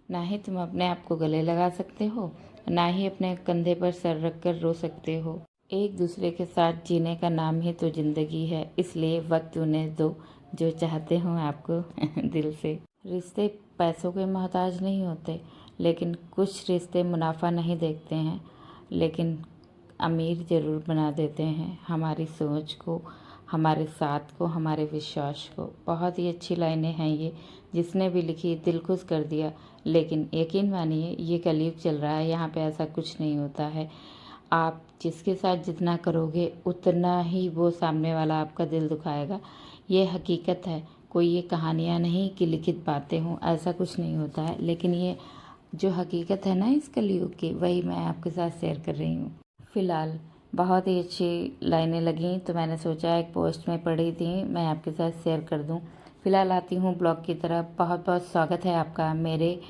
ना ही तुम अपने आप को गले लगा सकते हो, ना ही अपने कंधे पर सर रख कर रो सकते हो। एक दूसरे के साथ जीने का नाम ही तो जिंदगी है, इसलिए वक्त उन्हें दो जो चाहते हो आपको दिल से। रिश्ते पैसों के मोहताज नहीं होते, लेकिन कुछ रिश्ते मुनाफा नहीं देखते हैं, लेकिन अमीर ज़रूर बना देते हैं हमारी सोच को, हमारे साथ को, हमारे विश्वास को। बहुत ही अच्छी लाइनें हैं ये, जिसने भी लिखी दिल खुश कर दिया। लेकिन यकीन मानिए ये कलयुग चल रहा है, यहाँ पे ऐसा कुछ नहीं होता है। आप जिसके साथ जितना करोगे उतना ही वो सामने वाला आपका दिल दुखाएगा। ये हकीकत है, कोई ये कहानियाँ नहीं कि लिखित बातें हों, ऐसा कुछ नहीं होता है। लेकिन ये जो हकीकत है ना इस कलयुग की, वही मैं आपके साथ शेयर कर रही हूँ। फ़िलहाल बहुत ही अच्छी लाइनें लगीं तो मैंने सोचा एक पोस्ट में पढ़ी थी, मैं आपके साथ शेयर कर दूँ। फ़िलहाल आती हूँ ब्लॉग की तरफ। बहुत बहुत स्वागत है आपका मेरे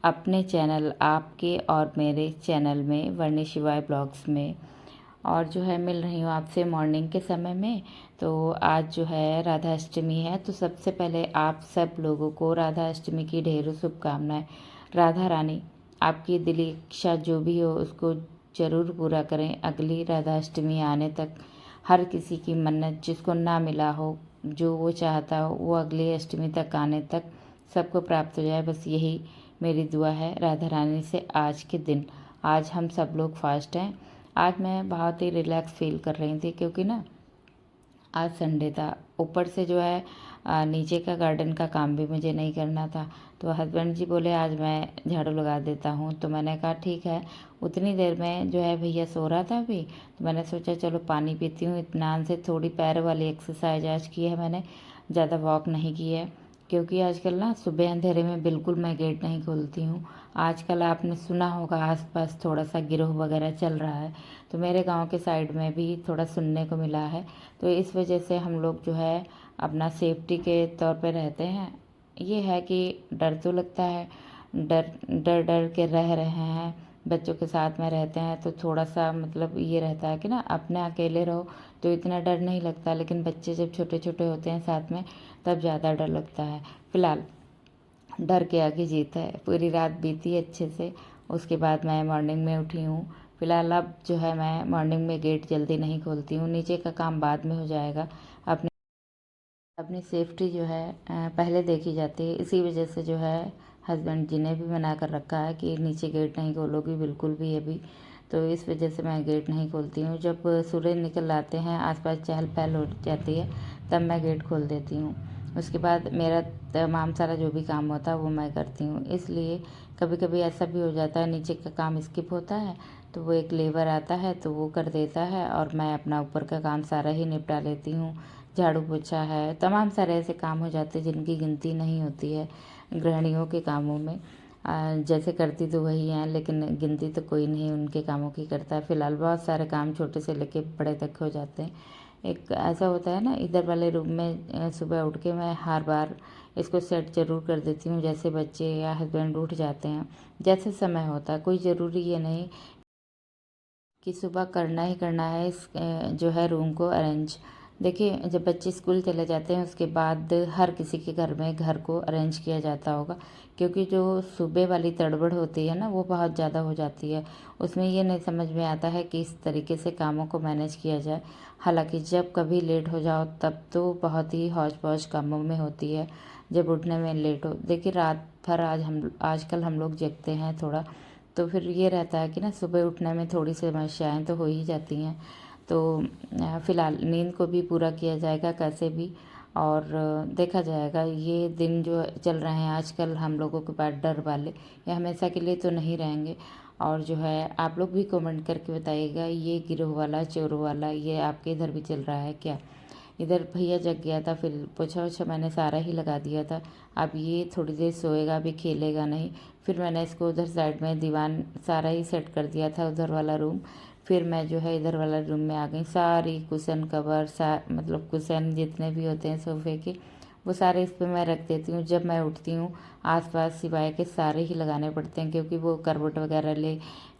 अपने चैनल, आपके और मेरे चैनल में, वर्णी शिवाय ब्लॉग्स में। और जो है मिल रही हूँ आपसे मॉर्निंग के समय में। तो आज जो है राधा अष्टमी है, तो सबसे पहले आप सब लोगों को राधा अष्टमी की ढेरों शुभकामनाएं। राधा रानी आपकी दिली इच्छा जो भी हो उसको ज़रूर पूरा करें। अगली राधा अष्टमी आने तक हर किसी की मन्नत जिसको ना मिला हो, जो वो चाहता हो, वो अगली अष्टमी तक आने तक सबको प्राप्त हो जाए। बस यही मेरी दुआ है राधा रानी से। आज के दिन, आज हम सब लोग फास्ट हैं। आज मैं बहुत ही रिलैक्स फील कर रही थी, क्योंकि ना आज संडे था। ऊपर से जो है नीचे का गार्डन का काम भी मुझे नहीं करना था। तो हस्बैंड जी बोले आज मैं झाड़ू लगा देता हूँ, तो मैंने कहा ठीक है। उतनी देर में जो है भैया सो रहा था अभी, तो मैंने सोचा चलो पानी पीती हूँ। इत्मीनान से थोड़ी पैर वाली एक्सरसाइज आज की है मैंने, ज़्यादा वॉक नहीं की है, क्योंकि आजकल ना सुबह अंधेरे में बिल्कुल मैं गेट नहीं खोलती हूँ। आजकल आपने सुना होगा आसपास थोड़ा सा गिरोह वगैरह चल रहा है, तो मेरे गांव के साइड में भी थोड़ा सुनने को मिला है। तो इस वजह से हम लोग जो है अपना सेफ्टी के तौर पे रहते हैं। ये है कि डर तो लगता है, डर डर डर के रह रहे हैं। बच्चों के साथ में रहते हैं तो थोड़ा सा मतलब ये रहता है कि ना अपने अकेले रहो तो इतना डर नहीं लगता, लेकिन बच्चे जब छोटे छोटे होते हैं साथ में तब ज़्यादा डर लगता है। फ़िलहाल डर के आगे जीत है। पूरी रात बीती अच्छे से, उसके बाद मैं मॉर्निंग में उठी हूँ। फ़िलहाल अब जो है मैं मॉर्निंग में गेट जल्दी नहीं खोलती हूँ, नीचे का काम बाद में हो जाएगा। अपनी अपनी सेफ्टी जो है पहले देखी जाती है। इसी वजह से जो है हस्बैंड जी ने भी मना कर रखा है कि नीचे गेट नहीं खोलोगी बिल्कुल भी अभी। तो इस वजह से मैं गेट नहीं खोलती हूँ। जब सूरज निकल आते हैं, आसपास चहल पहल हो जाती है, तब मैं गेट खोल देती हूँ। उसके बाद मेरा तमाम सारा जो भी काम होता है वो मैं करती हूँ। इसलिए कभी कभी ऐसा भी हो जाता है नीचे का काम स्किप होता है, तो वो एक लेबर आता है तो वो कर देता है और मैं अपना ऊपर का काम सारा ही निपटा लेती हूँ। झाड़ू पोछा है, तमाम सारे ऐसे काम हो जाते हैं जिनकी गिनती नहीं होती है गृहिणियों के कामों में। जैसे करती तो वही हैं, लेकिन गिनती तो कोई नहीं उनके कामों की करता है। फ़िलहाल बहुत सारे काम छोटे से लेके बड़े तक हो जाते हैं। एक ऐसा होता है ना, इधर वाले रूम में सुबह उठ के मैं हर बार इसको सेट ज़रूर कर देती हूँ। जैसे बच्चे या हस्बैंड उठ जाते हैं, जैसे समय होता है, कोई ज़रूरी ये नहीं कि सुबह करना ही करना है इस जो है रूम को अरेंज। देखिए जब बच्चे स्कूल चले जाते हैं उसके बाद हर किसी के घर में घर को अरेंज किया जाता होगा, क्योंकि जो सुबह वाली तड़बड़ होती है ना वो बहुत ज़्यादा हो जाती है। उसमें ये नहीं समझ में आता है कि इस तरीके से कामों को मैनेज किया जाए। हालांकि जब कभी लेट हो जाओ तब तो बहुत ही हौच पौच कामों में होती है, जब उठने में लेट हो। देखिए रात भर आजकल हम लोग जगते हैं थोड़ा, तो फिर ये रहता है कि ना सुबह उठने में थोड़ी समस्याएं तो हो ही जाती हैं। तो फ़िलहाल नींद को भी पूरा किया जाएगा कैसे भी, और देखा जाएगा। ये दिन जो चल रहे हैं आजकल हम लोगों के पास डर वाले, ये हमेशा के लिए तो नहीं रहेंगे। और जो है आप लोग भी कमेंट करके बताइएगा, ये गिरोह वाला चोरों वाला ये आपके इधर भी चल रहा है क्या। इधर भैया जग गया था, फिर पोछा ओछा मैंने सारा ही लगा दिया था। अब ये थोड़ी देर सोएगा, अभी खेलेगा नहीं। फिर मैंने इसको उधर साइड में दीवान सारा ही सेट कर दिया था, उधर वाला रूम। फिर मैं जो है इधर वाला रूम में आ गई। सारी कुशन कवर मतलब कुशन जितने भी होते हैं सोफ़े के, वो सारे इस पर मैं रख देती हूँ। जब मैं उठती हूँ आसपास सिवाय के सारे ही लगाने पड़ते हैं, क्योंकि वो करवट वगैरह ले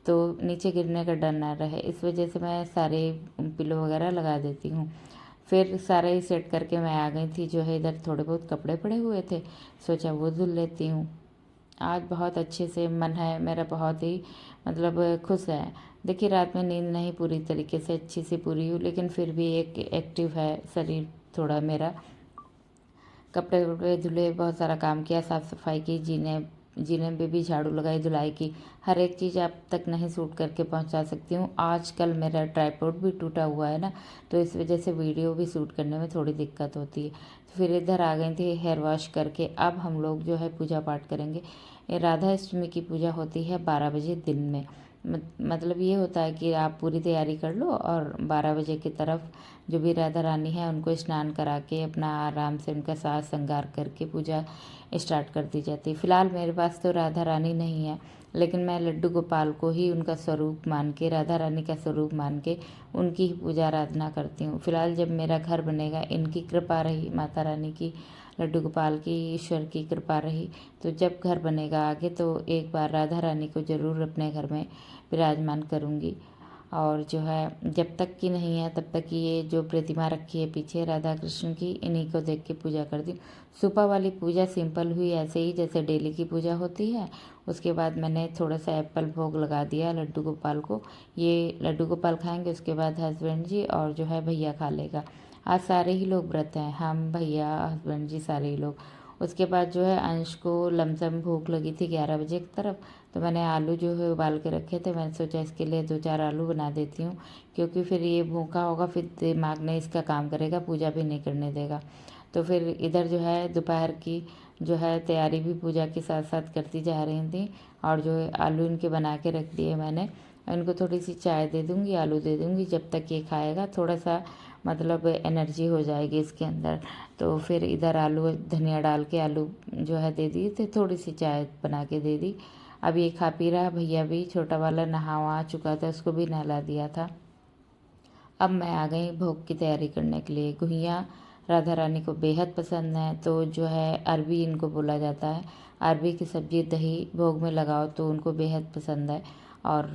तो नीचे गिरने का डर ना रहे। इस वजह से मैं सारे पिलो वगैरह लगा देती हूँ। फिर सारा ही सेट करके मैं आ गई थी। जो है इधर थोड़े बहुत कपड़े पड़े हुए थे, सोचा वो धुल लेती हूँ। आज बहुत अच्छे से मन है मेरा, बहुत ही मतलब खुश है। देखिए रात में नींद नहीं पूरी तरीके से अच्छी से पूरी हुई, लेकिन फिर भी एक एक्टिव है शरीर थोड़ा मेरा। कपड़े वपड़े धुले, बहुत सारा काम किया, साफ़ सफाई की, जीने जीने पे भी झाड़ू लगाई, धुलाई की। हर एक चीज़ आप तक नहीं शूट करके पहुंचा सकती हूँ। आजकल मेरा ट्राइपॉड भी टूटा हुआ है ना, तो इस वजह से वीडियो भी शूट करने में थोड़ी दिक्कत होती है। तो फिर इधर आ गई थी हेयर वॉश करके। अब हम लोग जो है पूजा पाठ करेंगे। ये राधा अष्टमी की पूजा होती है 12 बजे दिन में। मतलब ये होता है कि आप पूरी तैयारी कर लो और 12 बजे की तरफ जो भी राधा रानी है उनको स्नान करा के अपना आराम से उनका साज श्रृंगार करके पूजा स्टार्ट कर दी जाती है। फ़िलहाल मेरे पास तो राधा रानी नहीं है, लेकिन मैं लड्डू गोपाल को ही उनका स्वरूप मान के, राधा रानी का स्वरूप मान के उनकी ही पूजा आराधना करती हूँ। फ़िलहाल जब मेरा घर बनेगा, इनकी कृपा रही, माता रानी की, लड्डू गोपाल की, ईश्वर की कृपा रही, तो जब घर बनेगा आगे तो एक बार राधा रानी को ज़रूर अपने घर में विराजमान करूँगी। और जो है जब तक की नहीं है तब तक ये जो प्रतिमा रखी है पीछे राधा कृष्ण की, इन्हीं को देख के पूजा करती हूँ। सुबह वाली पूजा सिंपल हुई, ऐसे ही जैसे डेली की पूजा होती है। उसके बाद मैंने थोड़ा सा एप्पल भोग लगा दिया लड्डू गोपाल को। ये लड्डू गोपाल खाएंगे, उसके बाद हस्बैंड जी और जो है भैया खा लेगा। आज सारे ही लोग व्रत हैं, हम, भैया, हस्बैंड जी, सारे ही लोग। उसके बाद जो है अंश को लमसम भूख लगी थी 11 बजे की तरफ, तो मैंने आलू जो है उबाल के रखे थे। मैंने सोचा इसके लिए 2-4 आलू बना देती हूँ, क्योंकि फिर ये भूखा होगा, फिर दिमाग नहीं इसका काम करेगा, पूजा भी नहीं करने देगा। तो फिर इधर जो है दोपहर की जो है तैयारी भी पूजा के साथ साथ करती जा रही थी। और जो है आलू इनके बना के रख दिए मैंने। इनको थोड़ी सी चाय दे दूँगी, आलू दे दूँगी, जब तक ये खाएगा थोड़ा सा मतलब एनर्जी हो जाएगी इसके अंदर। तो फिर इधर आलू धनिया डाल के आलू जो है दे दिए थे, थोड़ी सी चाय बना के दे दी। अब ये खा पी रहा। भैया भी छोटा वाला नहा वहा चुका था, उसको भी नहला दिया था। अब मैं आ गई भोग की तैयारी करने के लिए। गुहिया राधा रानी को बेहद पसंद है, तो जो है अरबी इनको बोला जाता है। अरबी की सब्ज़ी दही भोग में लगाओ तो उनको बेहद पसंद है। और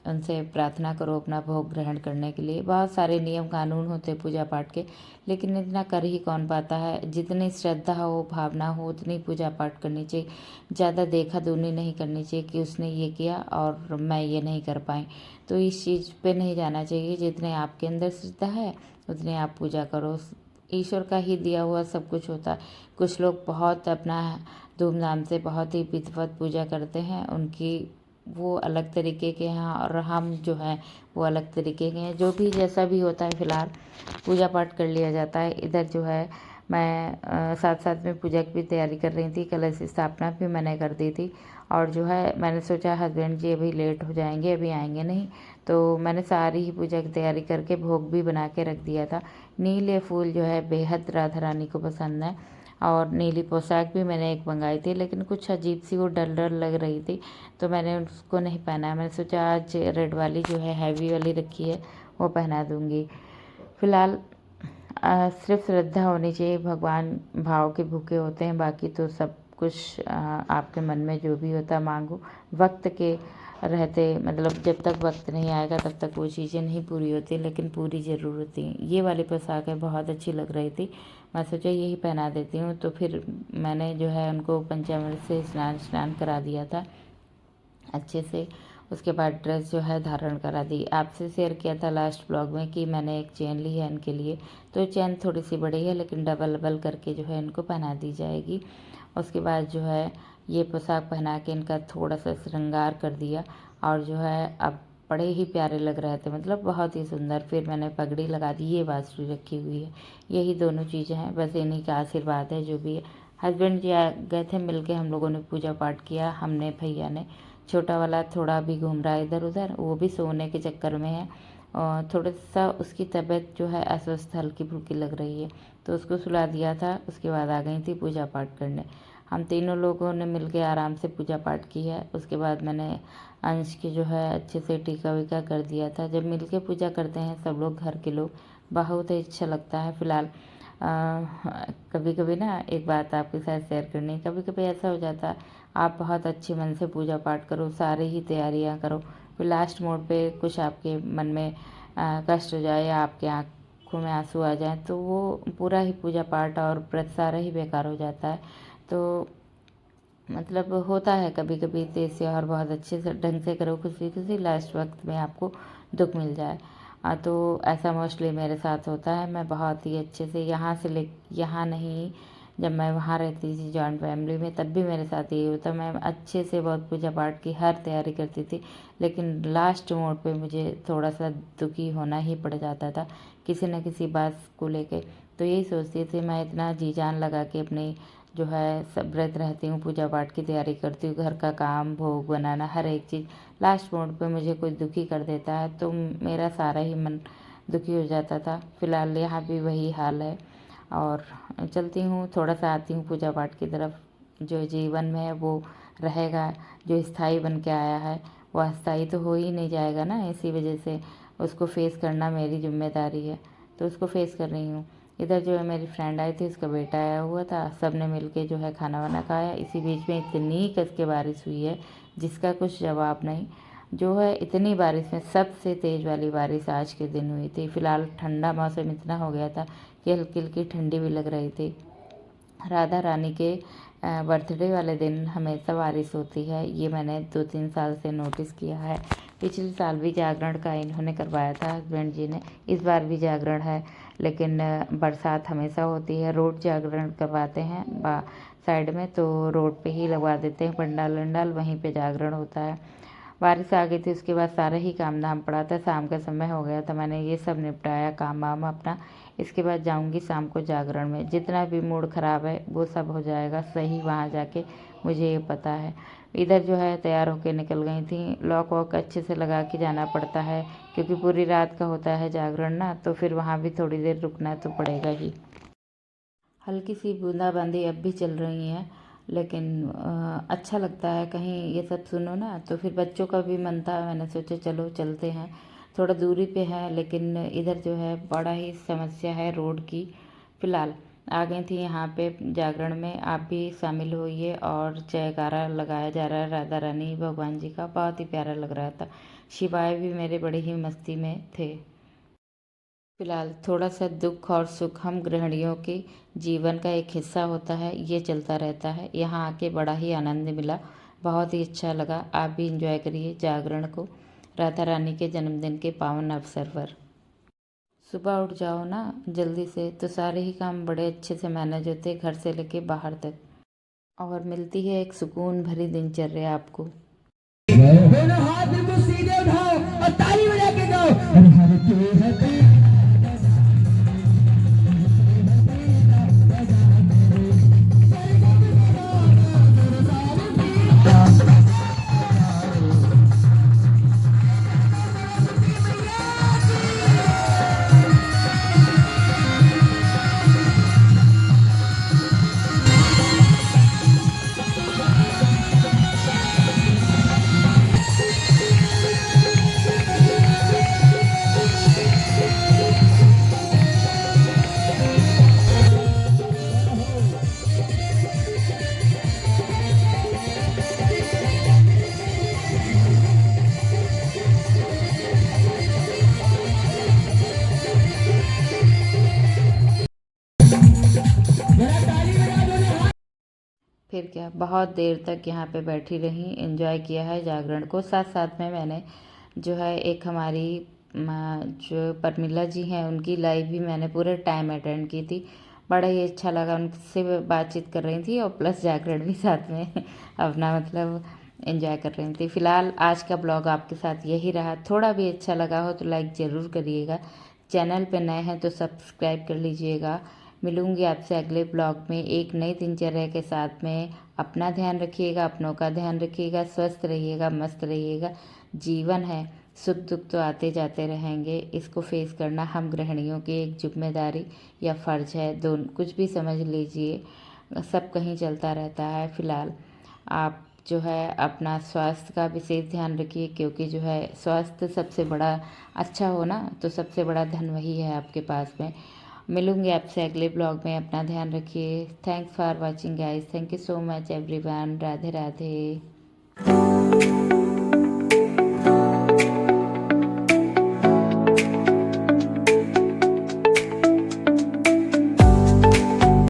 उनसे प्रार्थना करो अपना भोग ग्रहण करने के लिए। बहुत सारे नियम कानून होते हैं पूजा पाठ के, लेकिन इतना कर ही कौन पाता है। जितनी श्रद्धा हो, भावना हो, उतनी पूजा पाठ करनी चाहिए। ज़्यादा देखा दुनी नहीं करनी चाहिए कि उसने ये किया और मैं ये नहीं कर पाई, तो इस चीज़ पे नहीं जाना चाहिए। जितने आपके अंदर श्रद्धा है उतने आप पूजा करो। ईश्वर का ही दिया हुआ सब कुछ होता है। कुछ लोग बहुत अपना धूमधाम से बहुत ही विधिवत पूजा करते हैं, उनकी वो अलग तरीके के हैं, और हम जो हैं वो अलग तरीके के हैं। जो भी जैसा भी होता है, फ़िलहाल पूजा पाठ कर लिया जाता है। इधर जो है मैं साथ साथ में पूजा की भी तैयारी कर रही थी। कलश स्थापना भी मैंने कर दी थी। और जो है मैंने सोचा हस्बैंड जी अभी लेट हो जाएंगे, अभी आएंगे नहीं, तो मैंने सारी ही पूजा की तैयारी करके भोग भी बना के रख दिया था। नीले फूल जो है बेहद राधा रानी को पसंद है। और नीली पोशाक भी मैंने एक मंगाई थी, लेकिन कुछ अजीब सी वो डल डल लग रही थी, तो मैंने उसको नहीं पहना। मैंने सोचा आज रेड वाली जो है हैवी वाली रखी है वो पहना दूँगी। फ़िलहाल सिर्फ श्रद्धा होनी चाहिए, भगवान भाव के भूखे होते हैं, बाकी तो सब कुछ आपके मन में जो भी होता है मांगो। वक्त के रहते मतलब जब तक वक्त नहीं आएगा तब तक वो चीज़ें नहीं पूरी होती, लेकिन पूरी ज़रूर होती हैं। ये वाली पोशाक है, बहुत अच्छी लग रही थी, मैं सोचा यही पहना देती हूँ। तो फिर मैंने जो है उनको पंचामृत से स्नान करा दिया था अच्छे से। उसके बाद ड्रेस जो है धारण करा दी। आपसे शेयर किया था लास्ट ब्लॉग में कि मैंने एक चेन ली है इनके लिए, तो चेन थोड़ी सी बड़ी है, लेकिन डबल डबल करके जो है इनको पहना दी जाएगी। उसके बाद जो है ये पोशाक पहना के इनका थोड़ा सा श्रृंगार कर दिया, और जो है अब बड़े ही प्यारे लग रहे थे, मतलब बहुत ही सुंदर। फिर मैंने पगड़ी लगा दी, ये बांसुरी रखी हुई है, यही दोनों चीज़ें हैं, बस इन्हीं का आशीर्वाद है जो भी है। हस्बैंड जी आ गए थे, मिल के हम लोगों ने पूजा पाठ किया, हमने भैया ने। छोटा वाला थोड़ा भी घूम रहा है इधर उधर, वो भी सोने के चक्कर में है, और थोड़ा सा उसकी तबीयत जो है अस्वस्थ हल्की फुल्की लग रही है, तो उसको सुला दिया था। उसके बाद आ गई थी पूजा पाठ करने। हम तीनों लोगों ने मिलके आराम से पूजा पाठ की है। उसके बाद मैंने अंश की जो है अच्छे से टीका वीका कर दिया था। जब मिलके पूजा करते हैं सब लोग, घर के लोग, बहुत ही अच्छा लगता है। फ़िलहाल कभी कभी ना एक बात आपके साथ शेयर करनी, कभी कभी ऐसा हो जाता है आप बहुत अच्छे मन से पूजा पाठ करो, सारी ही तैयारियां करो, फिर लास्ट मोड पे कुछ आपके मन में कष्ट हो जाए या आपके आँखों में आंसू आ जाए, तो वो पूरा ही पूजा पाठ और व्रत सारा ही बेकार हो जाता है। तो मतलब होता है कभी कभी तेज से और बहुत अच्छे से ढंग से करो खुशी खुशी, लास्ट वक्त में आपको दुख मिल जाए। तो ऐसा मोस्टली मेरे साथ होता है। मैं बहुत ही अच्छे से यहाँ नहीं, जब मैं वहाँ रहती थी जॉइंट फैमिली में, तब भी मेरे साथ यही होता। मैं अच्छे से बहुत पूजा पाठ की हर तैयारी करती थी, लेकिन लास्ट मोड पे मुझे थोड़ा सा दुखी होना ही पड़ जाता था किसी न किसी बात को लेके। तो यही सोचती थी, मैं इतना जी जान लगा के अपनी जो है सब व्रत रहती हूँ, पूजा पाठ की तैयारी करती हूँ, घर का काम, भोग बनाना, हर एक चीज़, लास्ट मोड पे मुझे कोई दुखी कर देता है तो मेरा सारा ही मन दुखी हो जाता था। फिलहाल यहाँ भी वही हाल है। और चलती हूँ, थोड़ा सा आती हूँ पूजा पाठ की तरफ। जो जीवन में है वो रहेगा, जो स्थायी बन के आया है वो अस्थायी तो हो ही नहीं जाएगा ना। इसी वजह से उसको फेस करना मेरी जिम्मेदारी है, तो उसको फेस कर रही हूँ। इधर जो है मेरी फ्रेंड आई थी, उसका बेटा आया हुआ था, सब ने मिल के जो है खाना वाना खाया। इसी बीच में इतनी कस के बारिश हुई है जिसका कुछ जवाब नहीं। जो है इतनी बारिश में सबसे तेज़ वाली बारिश आज के दिन हुई थी। फिलहाल ठंडा मौसम इतना हो गया था कि हल्की हल्की ठंडी भी लग रही थी। राधा रानी के बर्थडे वाले दिन हमेशा बारिश होती है, ये मैंने 2-3 साल से नोटिस किया है। पिछले साल भी जागरण का इन्होंने करवाया था हस्बैंड जी ने, इस बार भी जागरण है, लेकिन बरसात हमेशा होती है। रोड जागरण करवाते हैं साइड में, तो रोड पे ही लगवा देते हैं पंडाल वंडाल, वहीं पे जागरण होता है। बारिश आ गई थी, उसके बाद सारा ही काम धाम पड़ा था, शाम का समय हो गया था, मैंने ये सब निपटाया काम वाम अपना। इसके बाद जाऊंगी शाम को जागरण में। जितना भी मूड ख़राब है वो सब हो जाएगा सही वहाँ जाके, मुझे ये पता है। इधर जो है तैयार होके निकल गई थी, लॉक वॉक अच्छे से लगा के जाना पड़ता है क्योंकि पूरी रात का होता है जागरण ना, तो फिर वहाँ भी थोड़ी देर रुकना तो पड़ेगा ही। हल्की सी बूंदाबांदी अब भी चल रही है, लेकिन अच्छा लगता है कहीं ये सब सुनो ना, तो फिर बच्चों का भी मन था, मैंने सोचा चलो चलते हैं। थोड़ा दूरी पे है, लेकिन इधर जो है बड़ा ही समस्या है रोड की। फ़िलहाल आ गई थी यहाँ पे जागरण में, आप भी शामिल होइए। और जयकारा लगाया जा रहा है राधा रानी भगवान जी का, बहुत ही प्यारा लग रहा था। शिवाय भी मेरे बड़े ही मस्ती में थे। फिलहाल थोड़ा सा दुख और सुख हम गृहिणियों के जीवन का एक हिस्सा होता है, ये चलता रहता है। यहाँ आके बड़ा ही आनंद मिला, बहुत ही अच्छा लगा। आप भी इंजॉय करिए जागरण को राधा रानी के जन्मदिन के पावन अवसर पर। सुबह उठ जाओ ना जल्दी से, तो सारे ही काम बड़े अच्छे से मैनेज होते हैं, घर से लेके बाहर तक, और मिलती है एक सुकून भरी दिनचर्या आपको। दोनों हाथ बिल्कुल सीधे उठाओ और ताली बजा के गाओ, हर हर तू है तू। फिर क्या, बहुत देर तक यहाँ पे बैठी रही, एंजॉय किया है जागरण को। साथ साथ में मैंने जो है एक हमारी जो परमिला जी हैं उनकी लाइव भी मैंने पूरे टाइम अटेंड की थी। बड़ा ही अच्छा लगा, उनसे बातचीत कर रही थी और प्लस जागरण भी साथ में अपना मतलब एंजॉय कर रही थी। फिलहाल आज का ब्लॉग आपके साथ यही रहा। थोड़ा भी अच्छा लगा हो तो लाइक ज़रूर करिएगा, चैनल पे नए हैं तो सब्सक्राइब कर लीजिएगा। मिलूंगी आपसे अगले ब्लॉग में एक नई दिनचर्या के साथ में। अपना ध्यान रखिएगा, अपनों का ध्यान रखिएगा, स्वस्थ रहिएगा, मस्त रहिएगा। जीवन है, सुख दुख तो आते जाते रहेंगे, इसको फेस करना हम गृहिणियों की एक जिम्मेदारी या फ़र्ज है, दोनों कुछ भी समझ लीजिए, सब कहीं चलता रहता है। फिलहाल आप जो है अपना स्वास्थ्य का विशेष ध्यान रखिए, क्योंकि जो है स्वास्थ्य सबसे बड़ा, अच्छा हो ना तो सबसे बड़ा धन वही है आपके पास में। मिलूंगी आपसे अगले ब्लॉग में, अपना ध्यान रखिए। Thanks for watching guys, thank you so much everyone, Radhe Radhe.